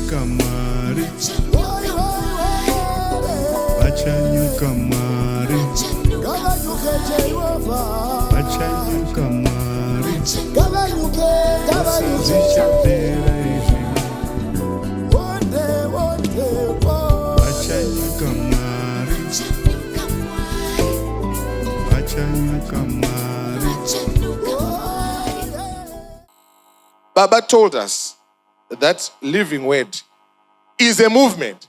Bachanyuka mari, bachanyuka mari, bachanyuka mari, zichapera izvi. Bachanyuka mari, bachanyuka mari. Baba told us that Living Word is a movement,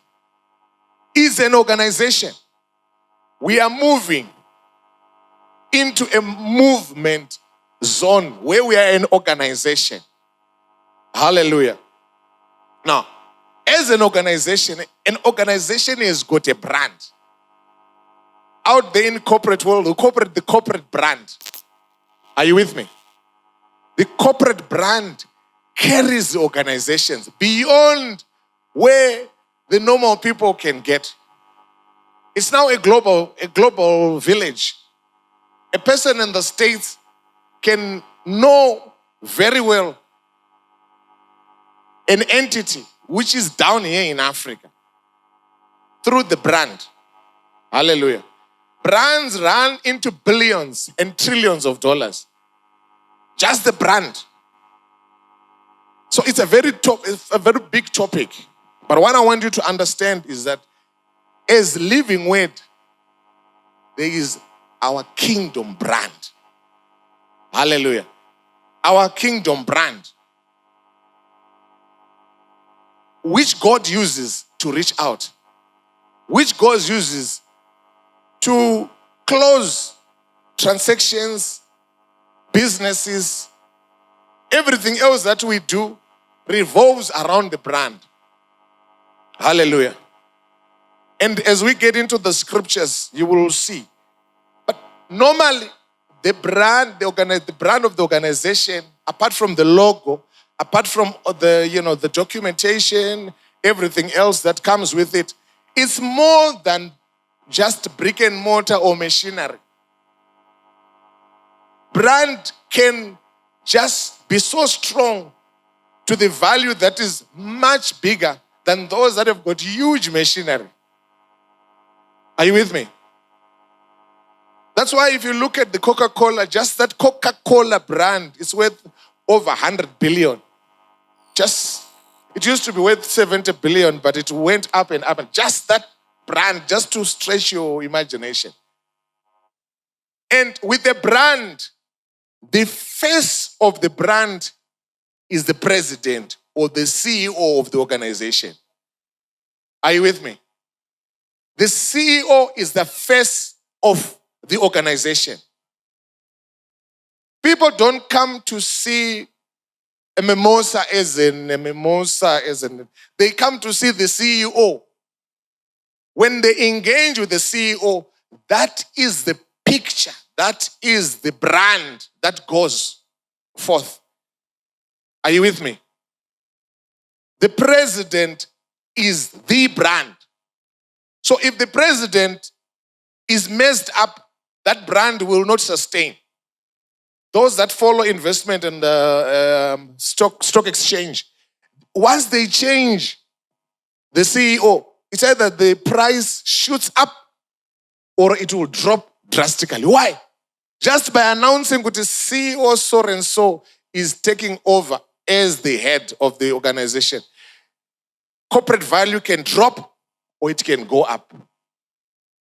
is an organization. We are moving into a movement zone where we are an organization. Hallelujah. Now, as an organization has got a brand. Out there in the corporate world, the corporate brand. Are you with me? The corporate brand carries the organizations beyond where the normal people can get. It's now a global village. A person in the States can know very well an entity which is down here in Africa through the brand. Hallelujah. Brands run into billions and trillions of dollars. Just the brand. So it's a very big topic. But what I want you to understand is that as Living Word, there is our kingdom brand. Hallelujah. Our kingdom brand, which God uses to reach out, which God uses to close transactions, businesses, everything else that we do revolves around the brand. Hallelujah. And as we get into the scriptures, you will see. But normally, the brand of the organization, apart from the logo, apart from the documentation, everything else that comes with it, it's more than just brick and mortar or machinery. Brand can just be so strong to the value that is much bigger than those that have got huge machinery. Are you with me? That's why if you look at the Coca-Cola, just that Coca-Cola brand is worth over 100 billion. It used to be worth 70 billion, but it went up and up. And just that brand, just to stretch your imagination. And with the brand, the face of the brand is the president or the CEO of the organization. Are you with me? The CEO is the face of the organization. People don't come to see a mimosa as in. They come to see the CEO. When they engage with the CEO, that is the picture, that is the brand that goes forth. Are you with me? The president is the brand. So if the president is messed up, that brand will not sustain. Those that follow investment in the stock exchange, once they change the CEO, it's either the price shoots up or it will drop drastically. Why? Just by announcing that the CEO so and so is taking over as the head of the organization, corporate value can drop or it can go up.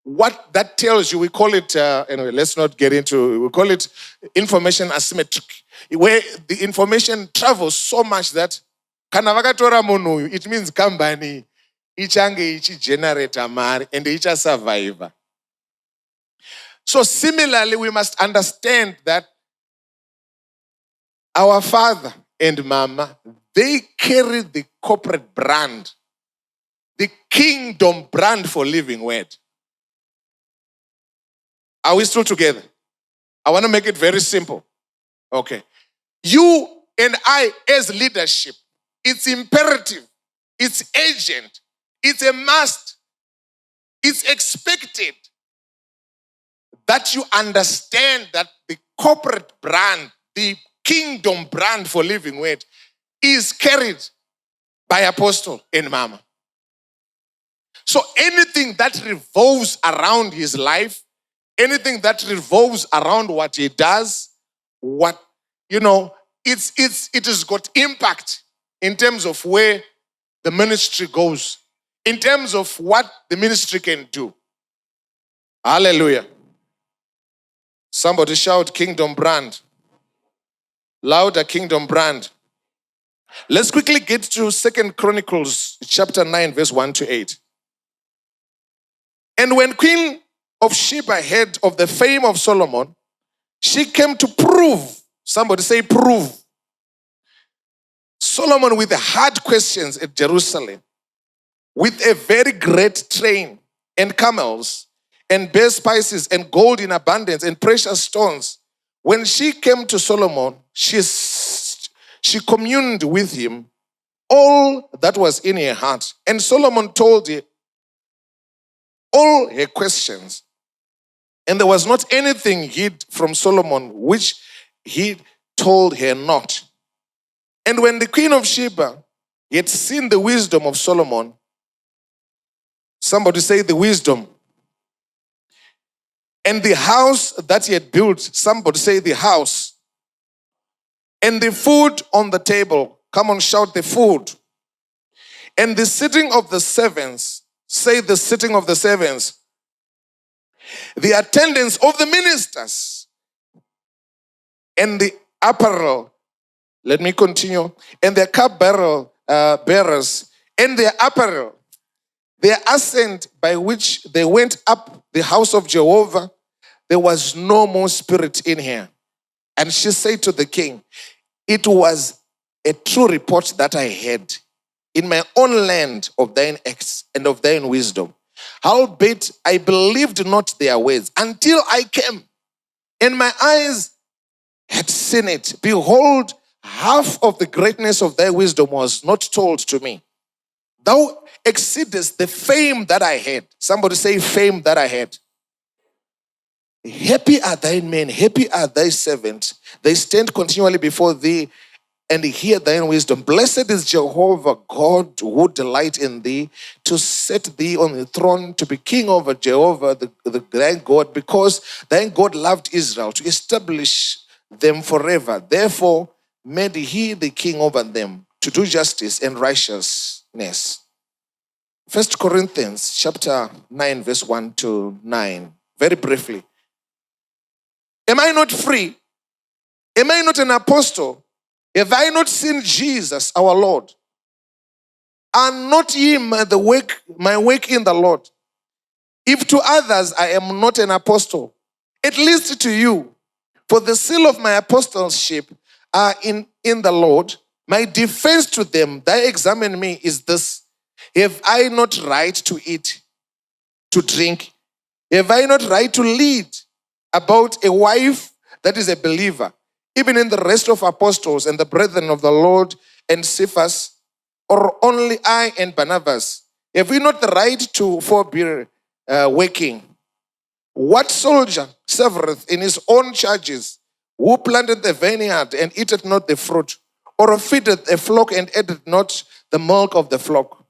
What that tells you, we call it, anyway, let's not get into, we call it information asymmetric, where the information travels so much that kana vakatora munhu uyu, it means company ichange ichigenerate mari and ichasurvive. So similarly, we must understand that our father and mama, they carry the corporate brand, the kingdom brand for Living Word. Are we still together? I want to make it very simple. Okay. You and I as leadership, it's imperative, it's urgent, it's a must, it's expected that you understand that the corporate brand, the kingdom brand for Living Word is carried by Apostle and Mama. So anything that revolves around his life, anything that revolves around what he does, what, it has got impact in terms of where the ministry goes, in terms of what the ministry can do. Hallelujah. Somebody shout kingdom brand. Louder, kingdom brand. Let's quickly get to 2 Chronicles chapter 9, verse 1 to 8. And when Queen of Sheba heard of the fame of Solomon, she came to prove, somebody say prove, Solomon with the hard questions at Jerusalem, with a very great train and camels and best spices and gold in abundance and precious stones. When she came to Solomon, she communed with him all that was in her heart. And Solomon told her all her questions. And there was not anything hid from Solomon which he told her not. And when the queen of Sheba had seen the wisdom of Solomon, somebody say the wisdom, and the house that he had built, somebody say the house, and the food on the table, come on, shout the food, and the sitting of the servants, say the sitting of the servants, the attendance of the ministers, and the apparel, let me continue, and their cup bearers, and their apparel, their ascent by which they went up the house of Jehovah, there was no more spirit in her. And she said to the king, it was a true report that I had in my own land of thine acts and of thine wisdom. Howbeit I believed not their words until I came, and my eyes had seen it. Behold, half of the greatness of thy wisdom was not told to me. Thou exceedest the fame that I had. Somebody say fame that I had. Happy are thy men, happy are thy servants. They stand continually before thee and hear thine wisdom. Blessed is Jehovah God who delight in thee, to set thee on the throne, to be king over Jehovah, the thy God, because thy God loved Israel, to establish them forever. Therefore made he the king over them, to do justice and righteousness. 1 Corinthians chapter 9, verse 1 to 9. Very briefly. Am I not free? Am I not an apostle? Have I not seen Jesus, our Lord? Are not ye my work in the Lord? If to others I am not an apostle, at least to you, for the seal of my apostleship are in the Lord. My defense to them that examine me is this: have I not right to eat, to drink? Have I not right to lead about a wife that is a believer, even in the rest of apostles and the brethren of the Lord and Cephas, or only I and Barnabas? Have we not the right to forbear working? What soldier serveth in his own charges, who planted the vineyard and eateth not the fruit, or feedeth a flock and eateth not the milk of the flock?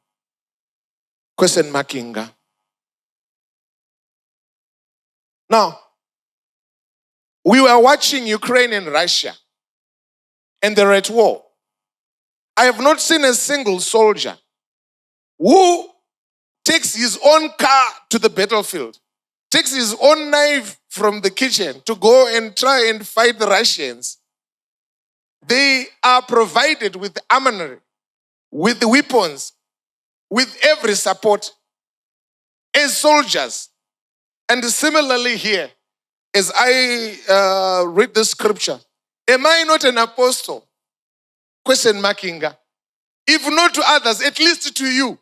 Question markinga. Now, we were watching Ukraine and Russia, and they're at war. I have not seen a single soldier who takes his own car to the battlefield, takes his own knife from the kitchen to go and try and fight the Russians. They are provided with armor, with weapons, with every support as soldiers. And similarly here, as I read the scripture, am I not an apostle? Question markinga. If not to others, at least to you.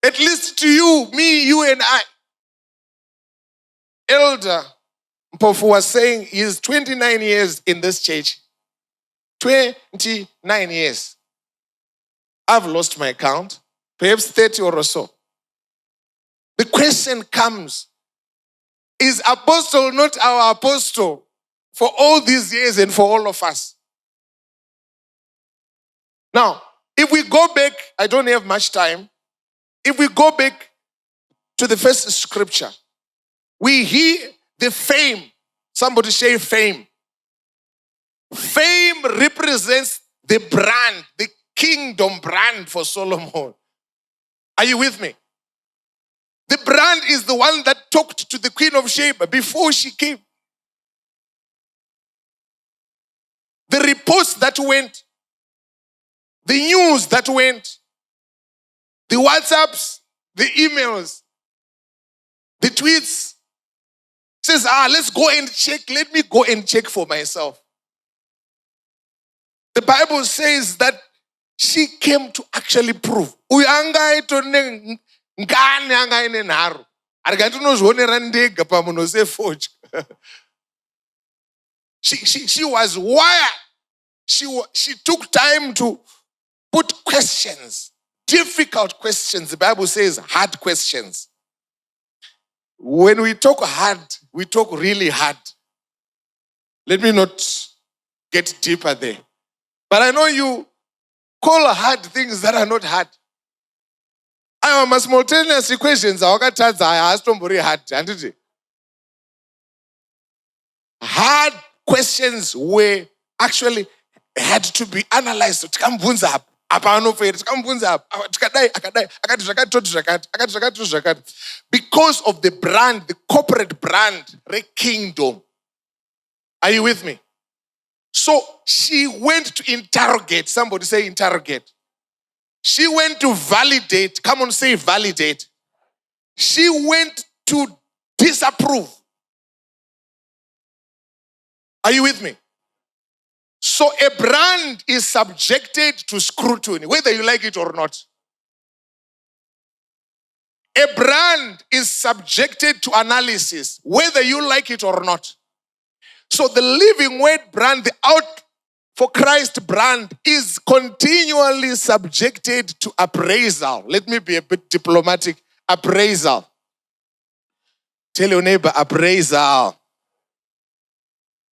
At least to you, me, you and I. Elder Mpofu was saying he's 29 years in this church. 29 years. I've lost my count. Perhaps 30 or so. The question comes, is apostle not our apostle for all these years and for all of us? Now, If we go back, I don't have much time. If we go back to the first scripture, we hear the fame. Somebody say fame. Fame represents the brand, the kingdom brand for Solomon. Are you with me? The brand is the one that talked to the queen of Sheba before she came. The reports that went, the news that went, the WhatsApps, the emails, the tweets. Says, let's go and check. Let me go and check for myself. The Bible says that she came to actually prove. She was wired. She took time to put questions, difficult questions. The Bible says hard questions. When we talk hard, we talk really hard. Let me not get deeper there. But I know you call hard things that are not hard. I am a simultaneous equations. I asked somebody hard. Hard questions were actually had to be analyzed. Because of the brand, the corporate brand, the kingdom. Are you with me? So she went to interrogate. Somebody say interrogate. She went to validate. Come on, say validate. She went to disapprove. Are you with me? So a brand is subjected to scrutiny, whether you like it or not. A brand is subjected to analysis, whether you like it or not. So the Living Word brand, the Out for Christ brand, is continually subjected to appraisal. Let me be a bit diplomatic. Appraisal. Tell your neighbor, appraisal.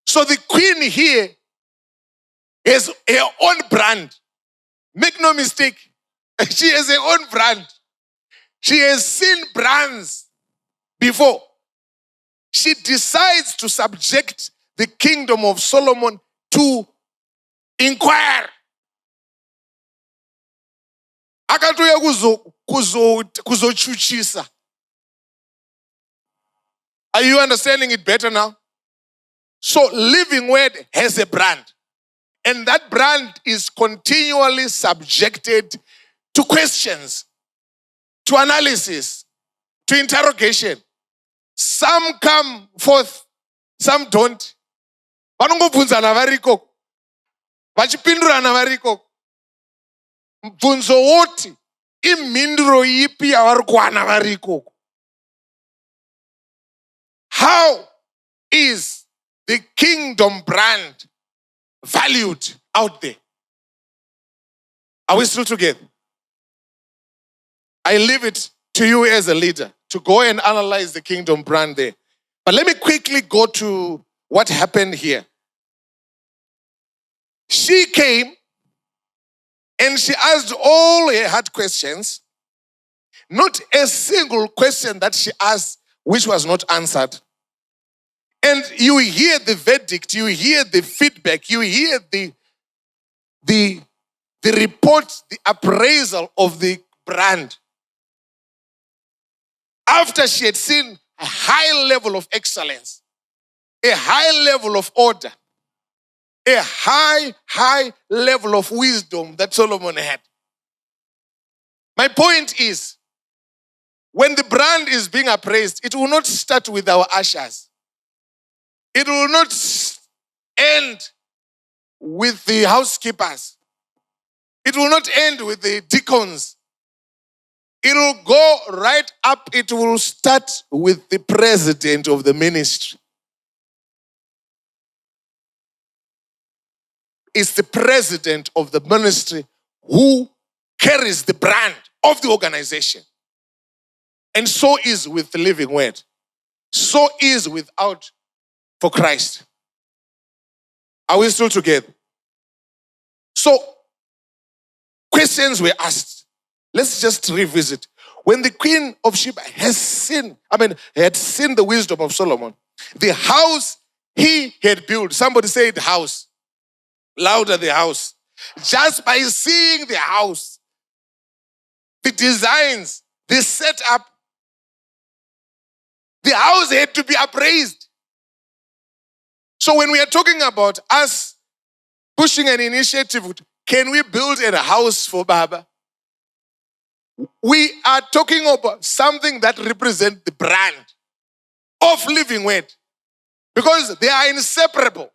So the queen here has her own brand. Make no mistake. She has her own brand. She has seen brands before. She decides to subject the kingdom of Solomon to inquire. Akatuya kuzochuchisa. Are you understanding it better now? So Living Word has a brand. And that brand is continually subjected to questions, to analysis, to interrogation. Some come forth, some don't. Vanongobvunzana variko. Vachipindurana variko. Bvunzo woti, imhinduro ipi yavari kuwana variko. How is the kingdom brand valued out there? Are we still together? I leave it to you as a leader to go and analyze the kingdom brand there. But let me quickly go to what happened here. She came and she asked all her hard questions. Not a single question that she asked which was not answered. And you hear the verdict, you hear the feedback, you hear the report, the appraisal of the brand. After she had seen a high level of excellence, a high level of order, a high level of wisdom that Solomon had. My point is, when the brand is being appraised, it will not start with our ushers. It will not end with the housekeepers. It will not end with the deacons. It will go right up. It will start with the president of the ministry. It's the president of the ministry who carries the brand of the organization. And so is with the Living Word. So is with Out for Christ. Are we still together? So, questions were asked. Let's just revisit. When the queen of Sheba had seen the wisdom of Solomon, the house he had built, somebody said house, louder, the house. Just by seeing the house, the designs, the setup, the house had to be appraised. So when we are talking about us pushing an initiative, can we build a house for Baba? We are talking about something that represents the brand of Living Word, because they are inseparable.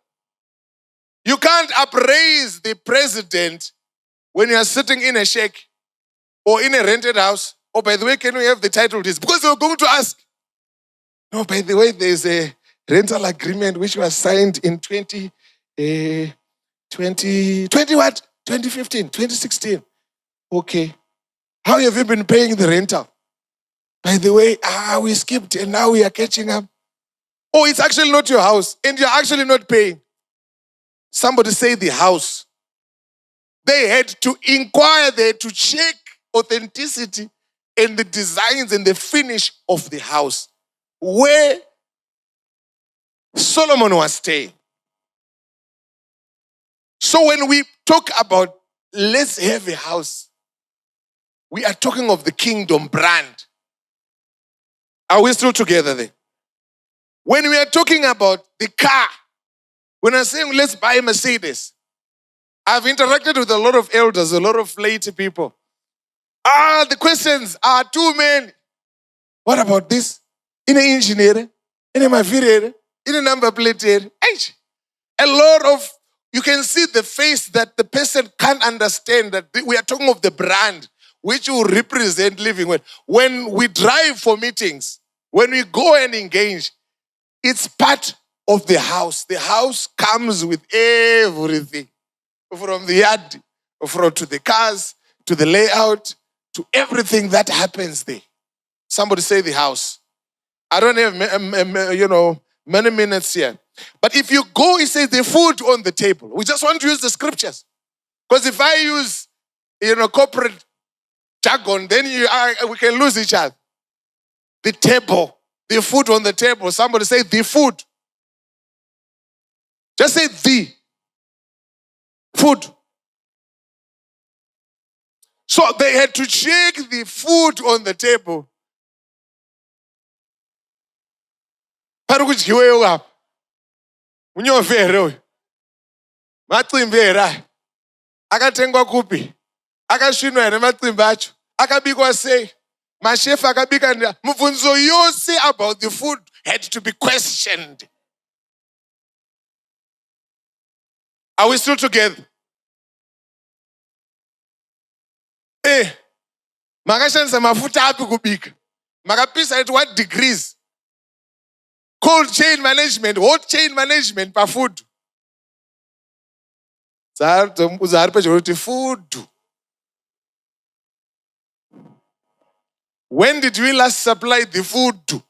You can't appraise the president when you are sitting in a shack or in a rented house. Oh, by the way, can we have the title deeds? Because they were going to ask. No, by the way, there's a rental agreement which was signed in 2015, 2016. Okay. How have you been paying the rental? By the way, we skipped and now we are catching up. Oh, it's actually not your house and you're actually not paying. Somebody say the house. They had to inquire, they had to check authenticity and the designs and the finish of the house where Solomon was staying. So when we talk about let's have a house, we are talking of the kingdom brand. Are we still together there? When we are talking about the car, when I'm saying let's buy a Mercedes, I've interacted with a lot of elders, a lot of laity people. The questions are too many. What about this? In an engineer, in a mafia, in a number plate. A lot of, you can see the face that the person can't understand that we are talking of the brand which will represent Living Word. When we drive for meetings, when we go and engage, it's part of the house. The house comes with everything. From the yard, to the cars, to the layout, to everything that happens there. Somebody say the house. I don't have, many minutes here. But if you go, it says the food on the table. We just want to use the scriptures. Because if I use, corporate jargon, then we can lose each other. The table, the food on the table. Somebody say the food. Just say the food. So they had to check the food on the table. Parukudyiweyo apha. Unyovere uyu. Macimbi here. Akatengwa kupi? Akasvinwa here macimbi acho. Akabikwa sei? Mashefu akabika ndiyani? Mibvunzo yose about the food had to be questioned. Are we still together? Makashandisa mafuta api kubika? Makapisa at what degrees? Cold chain management, hot chain management pa food. Food. When did we last supply the food?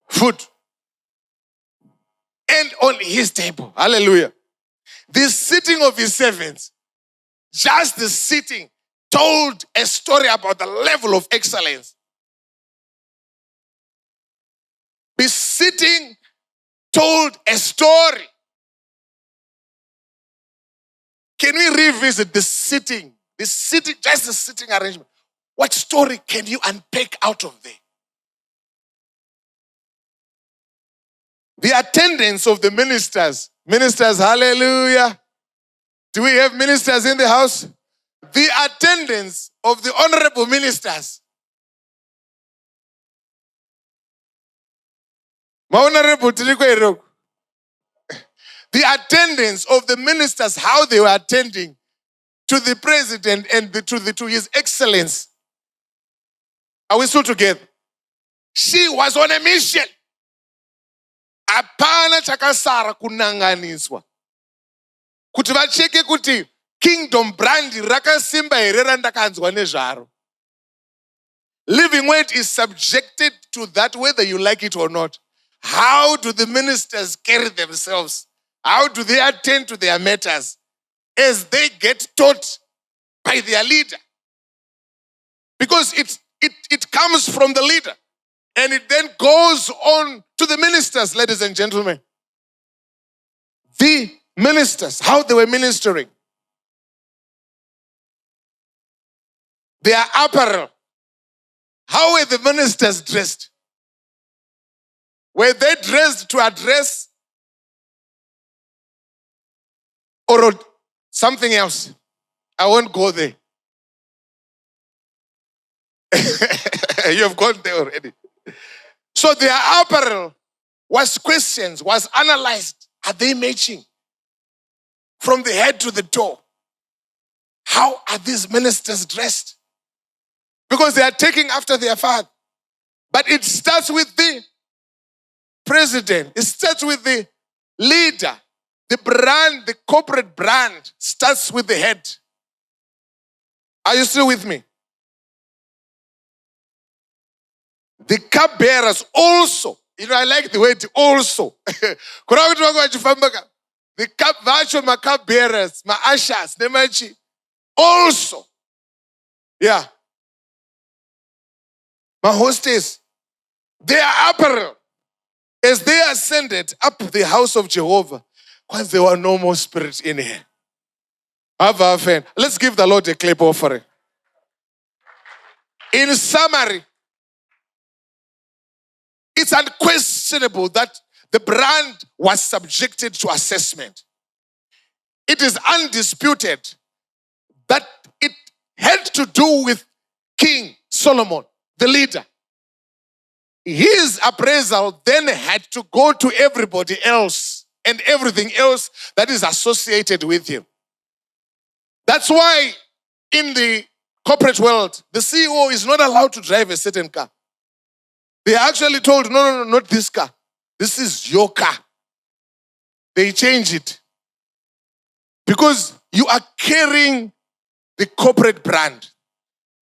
Food. And on his table. Hallelujah. The sitting of his servants, just the sitting, told a story about the level of excellence. The sitting told a story. Can we revisit the sitting? The sitting, just the sitting arrangement. What story can you unpack out of there? The attendance of the ministers. Ministers, hallelujah. Do we have ministers in the house? The attendance of the honorable ministers. The attendance of the ministers, how they were attending to the president and to his excellence. Are we still together? She was on a mission. Apana chakasara kunanganiswa. Kuti vacheke kuti kingdom brand rakasimba here randakanzwa nezvaro. Living Word is subjected to that whether you like it or not. How do the ministers carry themselves? How do they attend to their matters? as they get taught by their leader. Because it comes from the leader. And it then goes on to the ministers, ladies and gentlemen. The ministers, how they were ministering. Their apparel. How were the ministers dressed? Were they dressed to address or something else? I won't go there. You have gone there already. So their apparel was questioned, was analyzed. Are they matching? From the head to the toe. How are these ministers dressed? Because they are taking after their father. But it starts with the president. It starts with the leader. The brand, the corporate brand starts with the head. Are you still with me? The cupbearers also. I like the word also. The cupbearers, my ushers, nemachi. Also. Yeah. My hostess, their apparel, as they ascended up the house of Jehovah, because there were no more spirits in here. Let's give the Lord a clap offering. In summary, it's unquestionable that the brand was subjected to assessment. It is undisputed that it had to do with King Solomon, the leader. His appraisal then had to go to everybody else and everything else that is associated with him. That's why in the corporate world, the CEO is not allowed to drive a certain car. They are actually told, no, not this car. This is your car. They change it. Because you are carrying the corporate brand.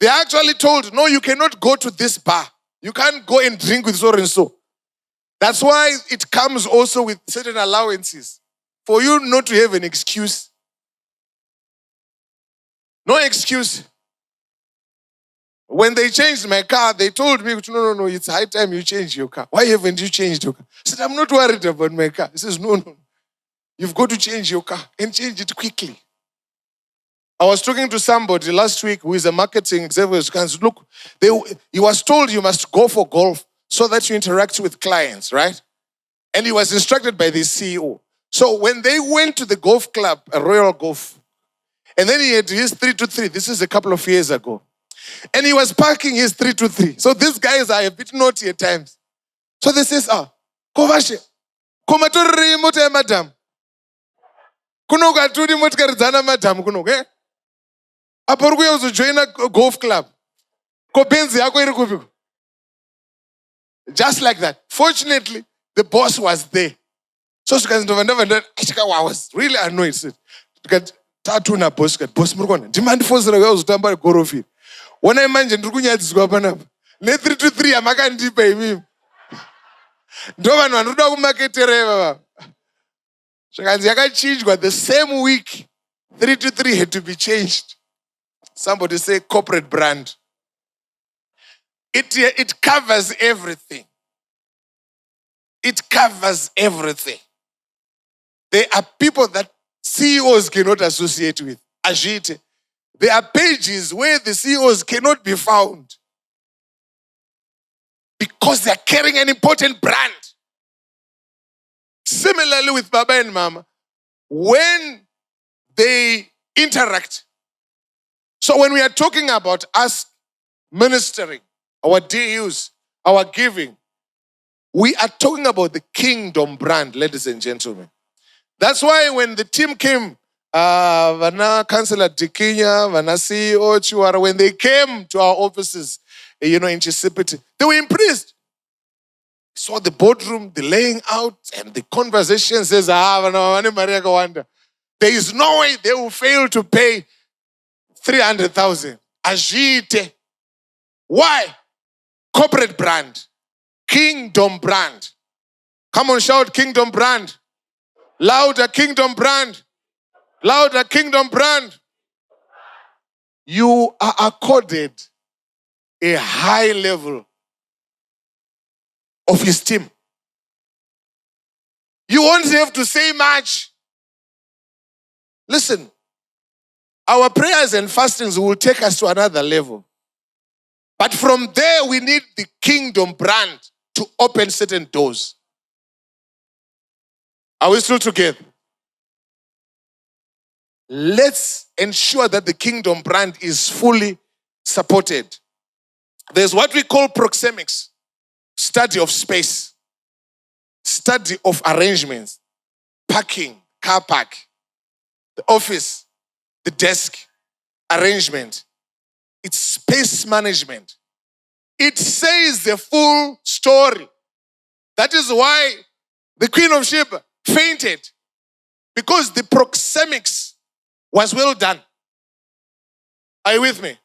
They are actually told, no, you cannot go to this bar. You can't go and drink with so and so. That's why it comes also with certain allowances. For you not to have an excuse. No excuse. When they changed my car, they told me, no, it's high time you change your car. Why haven't you changed your car? I said, I'm not worried about my car. He says, no. You've got to change your car and change it quickly. I was talking to somebody last week who is a marketing executive. Look, he was told you must go for golf so that you interact with clients, right? And he was instructed by the CEO. So when they went to the golf club, a Royal Golf, and then he had his 323. This is a couple of years ago. And he was parking his 323. So these guys are a bit naughty at times. So they says, Kovashe, komatori moto madam. Kuno gaturi moto madam kuno, okay? Aporuku yozo join a golf club. Ko benzi yako iri kupiko. Just like that. Fortunately, the boss was there. So she I was really annoyed. Tatuna boss, boss murkona. Demand force la yozo tamba gorofi. When I imagine ndikunyadziswa panapa. Ne 323 amakandipa imimi. Ndo vanhu vanoda kumaketere baba. Zvakanzi yakachinjwa the same week. 323 had to be changed. Somebody say corporate brand. It covers everything. It covers everything. There are people that CEOs cannot associate with. Ajite. There are pages where the CEOs cannot be found because they are carrying an important brand. Similarly with Baba and Mama, when they interact. So when we are talking about us ministering, our DUs, our giving, we are talking about the kingdom brand, ladies and gentlemen. That's why when the team came, Vana Councillor Dikinya, Vana CEO Chiwara, when they came to our offices, in Chisipiti, they were impressed. Saw the boardroom, the laying out, and the conversation says, there is no way they will fail to pay 300,000. Ajite. Why? Corporate brand. Kingdom brand. Come on, shout kingdom brand. Louder, kingdom brand. Louder, kingdom brand. You are accorded a high level of esteem. You won't have to say much. Listen, our prayers and fastings will take us to another level. But from there, we need the kingdom brand to open certain doors. Are we still together? Let's ensure that the kingdom brand is fully supported. There's what we call proxemics, study of space, study of arrangements, parking, car park, the office, the desk, arrangement. It's space management. It says the full story. That is why the Queen of Sheba fainted, because the proxemics was well done. Are you with me?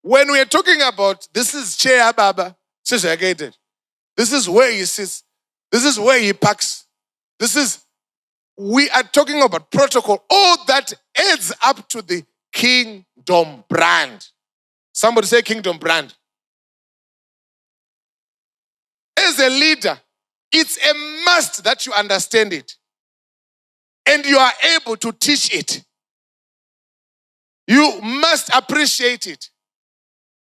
When we are talking about this is chair Baba, segregated. This is where he sits. This is where he parks. We are talking about protocol. All that adds up to the kingdom brand. Somebody say kingdom brand. As a leader, it's a must that you understand it. And you are able to teach it. You must appreciate it.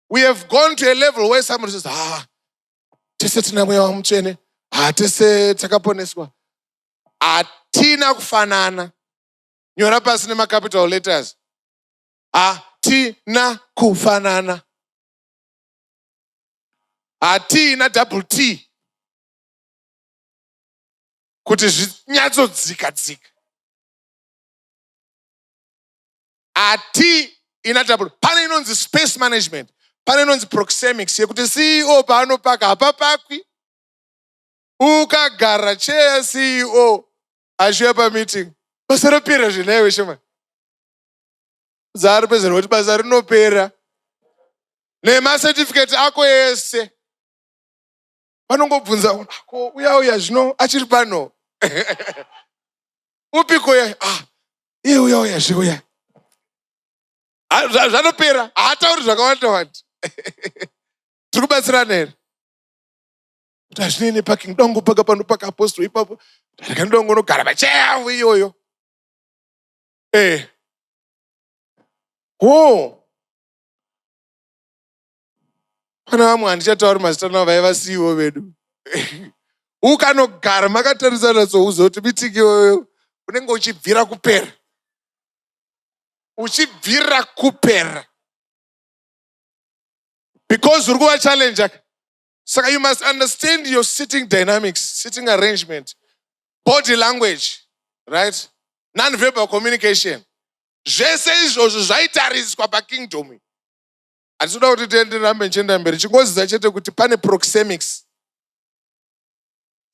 We have gone to a level where somebody says, tese tina mweya wa mchene, tese takaponeswa. Atina kufanana. Nyora pasi nema capital letters. Atina kufanana. Atina double T. Kuti zvinyatso dzika. Ati ina double. Pane inonzi space management. Pane inonzi proxemics. Yekuti CEO paanopaka hapapakwi. Ukagara chair CEO ashuya pameeting. Basa ropera zvinaiwe shema. Zari pezero kuti basa rinopera. Nemacertificate ako ese. Vanongobvunza uya zvino achiri pano. Upiko ya iye uya zviuya. Zvanopera haatauri zvakawanda. Tiri kubatsirana here. Kuti hazvinei parking dongopaka panopaka apostle ipapo. Ndongonogara pachayawo iyoyo. Pana vamwe handichatauri mazita navo vaiva CEO vedu. Ukanogara makatarisana souza kuti meeting iyoyo unenge uchibvira kupera. Uchibvira kupera. Because uri kuva challenge. So you must understand your sitting dynamics, sitting arrangement, body language, right? Non-verbal communication. Zvese izvozvo zvaitariswa pakingdom. Hatinoda kuti tienderambe nchienda mberi. Chingozisa chete kuti pane proxemics.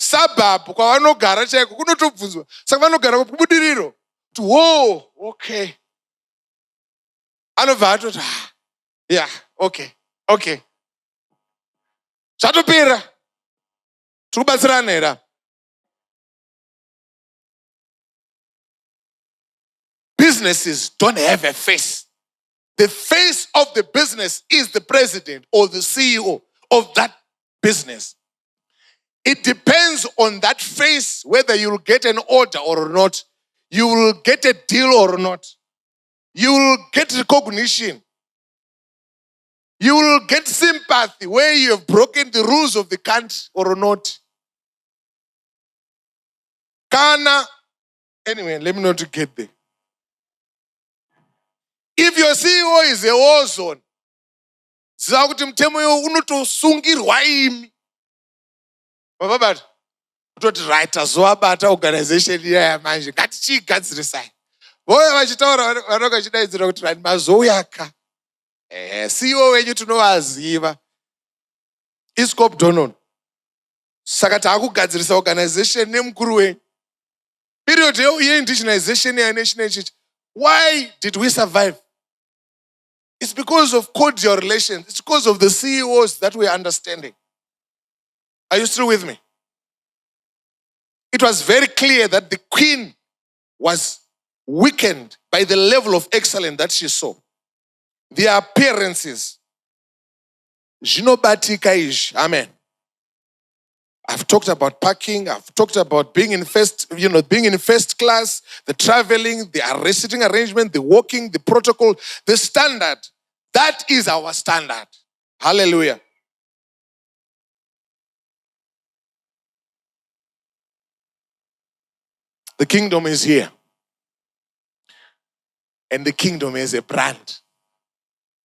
Suburb kwavanogara chaiko kunotobvunzwa. Saka vanogara kubudiriro. Okay. Anobva atoti yeah, okay. Zvatopera. Tiri kubatsirana here. Businesses don't have a face. The face of the business is the president or the CEO of that business. It depends on that face whether you will get an order or not. You will get a deal or not. You will get recognition. You will get sympathy where you have broken the rules of the country or not. Anyway, let me not get there. If your CEO is a war zone, ziva kuti mutemo yo unotosungirwa imi. Mababata, kutoti right azovabata organization iya yamanje, ngatichigadzirisai. Voya vachitaura vanenge vachidaidzira kuti right mazouyaka. CEO wenyu tinovaziva. Iscop Donon. Saka taakugadzirisa organization nemukuru wenyu. Period ye-indigenization ya-nation church. Why did we survive? It's because of cordial relations. It's because of the CEOs that we are understanding. Are you still with me? It was very clear that the queen was weakened by the level of excellence that she saw. Their appearances. Zvinobatika izvi. Amen. I've talked about parking. I've talked about being in first class, the traveling, the sitting arrangement, the walking, the protocol, the standard. That is our standard. Hallelujah. The kingdom is here. And the kingdom is a brand.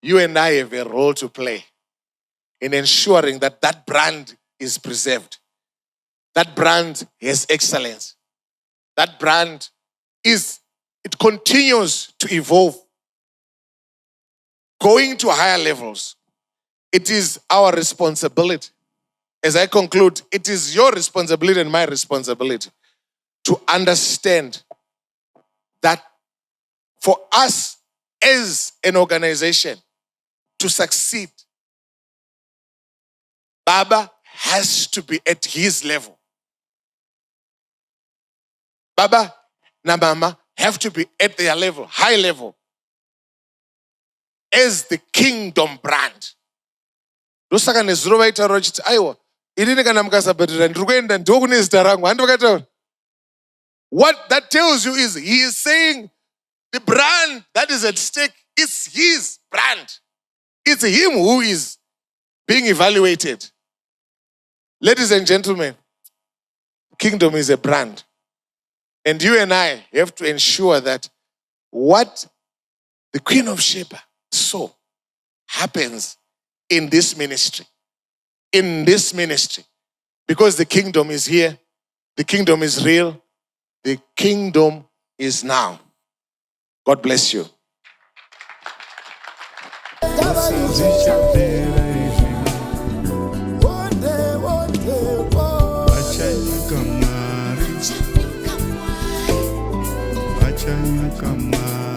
You and I have a role to play in ensuring that that brand is preserved. That brand has excellence. That brand it continues to evolve, going to higher levels. It is our responsibility. As I conclude, it is your responsibility and my responsibility to understand that for us as an organization to succeed, Baba has to be at his level. Baba and Mama have to be at their level, high level, as the kingdom brand. Dosaka nezuro vaitaura vachiti aiwa inini kana mukasabhadhira ndiri kuenda ndokune zita rangu handi vakataura. What that tells you is he is saying the brand that is at stake is his brand. It's him who is being evaluated. Ladies and gentlemen, kingdom is a brand. And you and I have to ensure that what the Queen of Sheba saw happens in this ministry. In this ministry. Because the kingdom is here. The kingdom is real. The kingdom is now. God bless you. Manyika.